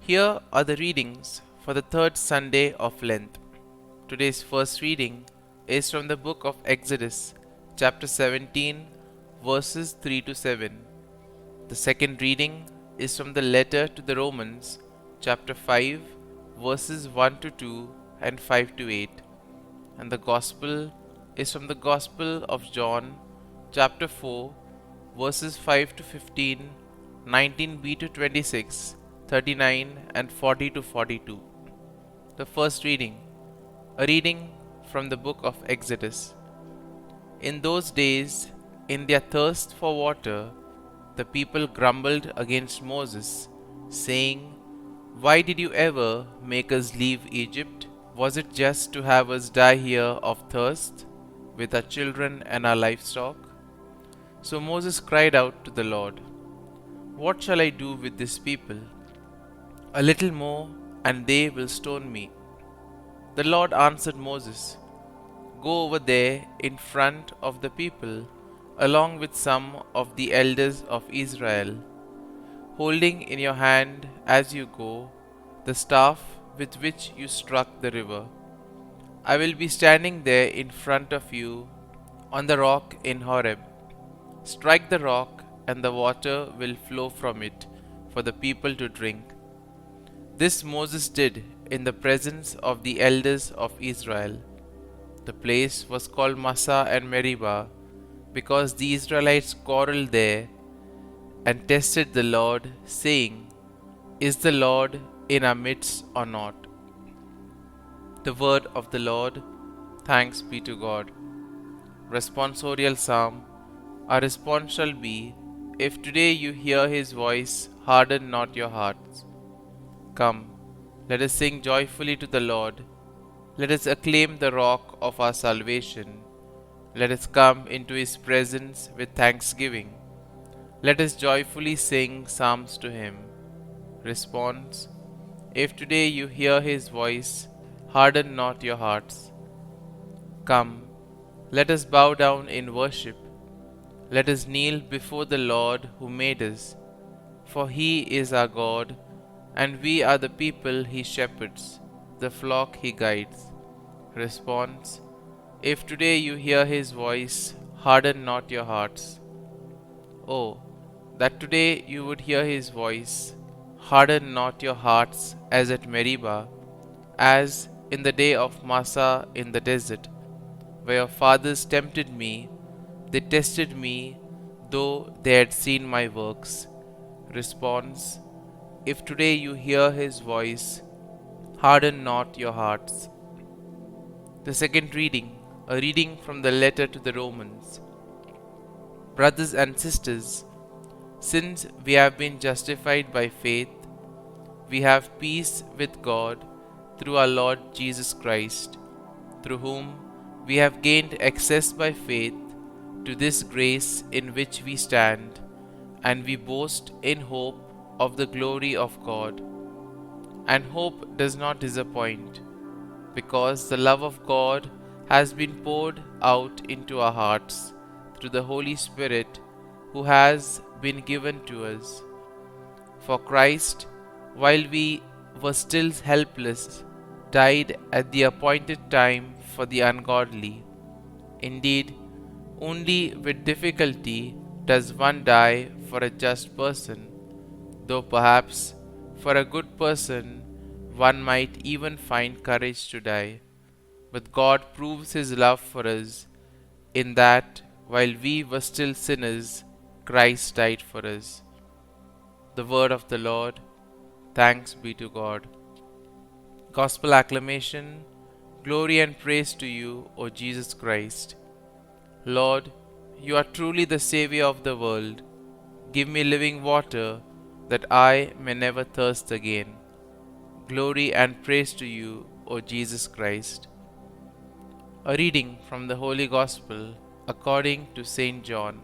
Here are the readings for the third Sunday of Lent. Today's first reading is from the book of Exodus, chapter 17, verses 3 to 7. The second reading is from the letter to the Romans, chapter 5, verses 1 to 2 and 5 to 8. And the Gospel is from the Gospel of John, chapter 4, verses 5 to 15, 19b to 26, 39 and 40 to 42. The first reading, a reading from the book of Exodus. In those days, in their thirst for water, the people grumbled against Moses, saying, "Why did you ever make us leave Egypt? Was it just to have us die here of thirst, with our children and our livestock?" So Moses cried out to the Lord, "What shall I do with this people? A little more, and they will stone me." The Lord answered Moses, "Go over there in front of the people, along with some of the elders of Israel, holding in your hand as you go the staff with which you struck the river. I will be standing there in front of you on the rock in Horeb. Strike the rock, and the water will flow from it for the people to drink." This Moses did in the presence of the elders of Israel. The place was called Massah and Meribah, because the Israelites quarreled there and tested the Lord, saying, "Is the Lord in our midst or not?" The word of the Lord. Thanks be to God. Responsorial Psalm. Our response shall be, "If today you hear his voice, harden not your hearts." Come, let us sing joyfully to the Lord. Let us acclaim the rock of our salvation. Let us come into his presence with thanksgiving. Let us joyfully sing psalms to him. Response. If today you hear his voice, harden not your hearts. Come, let us bow down in worship. Let us kneel before the Lord who made us. For he is our God, and we are the people he shepherds, the flock he guides. Response. If today you hear his voice, harden not your hearts. Oh, that today you would hear his voice, harden not your hearts as at Meribah, as in the day of Massah in the desert, where your fathers tempted me. They tested me, though they had seen my works. Response. If today you hear his voice, harden not your hearts. The second reading, a reading from the letter to the Romans. Brothers and sisters, since we have been justified by faith, we have peace with God through our Lord Jesus Christ, through whom we have gained access by faith to this grace in which we stand, and we boast in hope of the glory of God. And hope does not disappoint, because the love of God has been poured out into our hearts through the Holy Spirit who has been given to us. For Christ, while we were still helpless, died at the appointed time for the ungodly. Indeed, only with difficulty does one die for a just person, though perhaps for a good person one might even find courage to die. But God proves his love for us in that while we were still sinners, Christ died for us. The word of the Lord. Thanks be to God. Gospel acclamation. Glory and praise to you, O Jesus Christ. Lord, you are truly the Savior of the world. Give me living water, that I may never thirst again. Glory and praise to you, O Jesus Christ. A reading from the Holy Gospel according to St. John.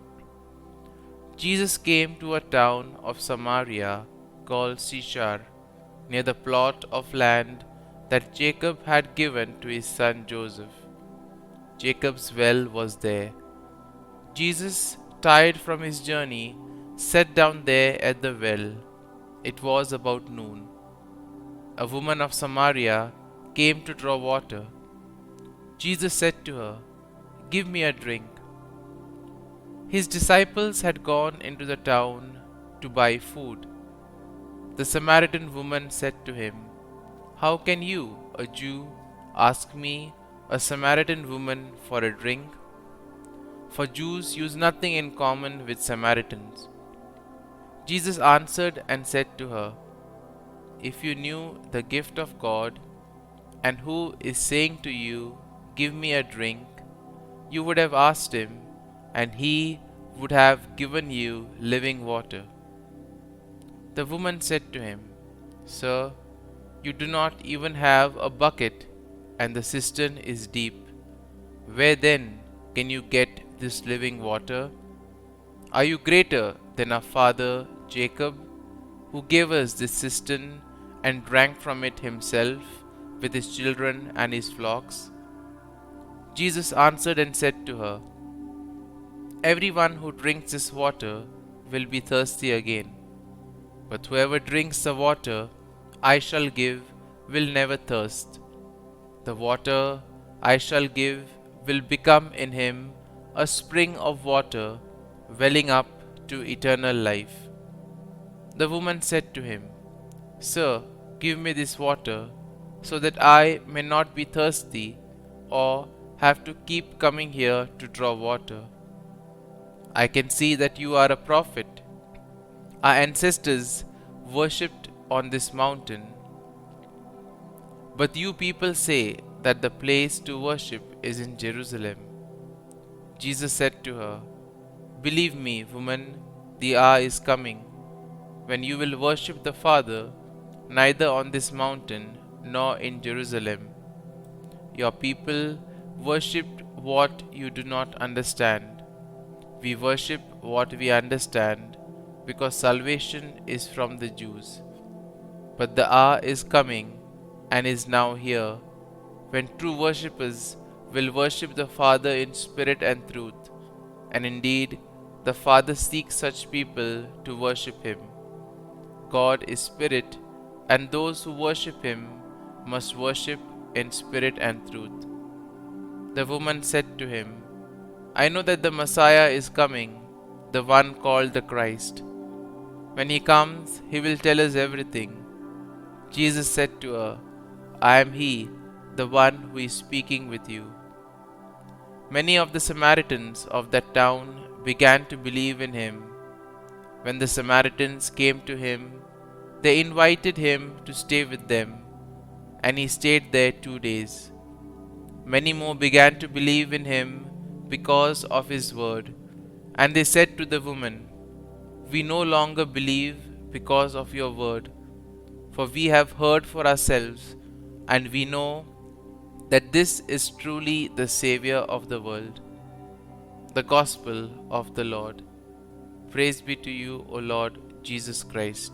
Jesus came to a town of Samaria called Sychar, near the plot of land that Jacob had given to his son Joseph. Jacob's well was there. Jesus, tired from his journey, sat down there at the well. It was about noon. a woman of Samaria, came to draw water. Jesus said to her, "Give me a drink." His disciples had gone into the town to buy food. The Samaritan woman said to him, "How can you, a Jew, ask me, a Samaritan woman, for a drink?" For Jews use nothing in common with Samaritans. Jesus answered and said to her, "If you knew the gift of God, and who is saying to you, 'Give me a drink,' you would have asked him, and he would have given you living water." The woman said to him, "Sir, you do not even have a bucket, and the cistern is deep. Where then can you get this living water? Are you greater than our father Jacob, who gave us this cistern and drank from it himself with his children and his flocks?" Jesus answered and said to her, "Everyone who drinks this water will be thirsty again. But whoever drinks the water I shall give will never thirst. The water I shall give will become in him a spring of water welling up to eternal life." The woman said to him, "Sir, give me this water, so that I may not be thirsty or have to keep coming here to draw water. I can see that you are a prophet. Our ancestors worshipped on this mountain, but you people say that the place to worship is in Jerusalem." Jesus said to her, "Believe me, woman, the hour is coming when you will worship the Father neither on this mountain nor in Jerusalem. Your people worshipped what you do not understand. We worship what we understand, because salvation is from the Jews. But the hour is coming, and is now here, when true worshippers will worship the Father in spirit and truth. And indeed, the Father seeks such people to worship him. God is spirit, and those who worship him must worship in spirit and truth." The woman said to him, "I know that the Messiah is coming, the one called the Christ. When he comes, he will tell us everything." Jesus said to her, "I am he, the one who is speaking with you." Many of the Samaritans of that town began to believe in him. When the Samaritans came to him, they invited him to stay with them, and he stayed there 2 days. Many more began to believe in him because of his word, and they said to the woman, "We no longer believe because of your word, for we have heard for ourselves, and we know that this is truly the Savior of the world." The Gospel of the Lord. Praise be to you, O Lord Jesus Christ.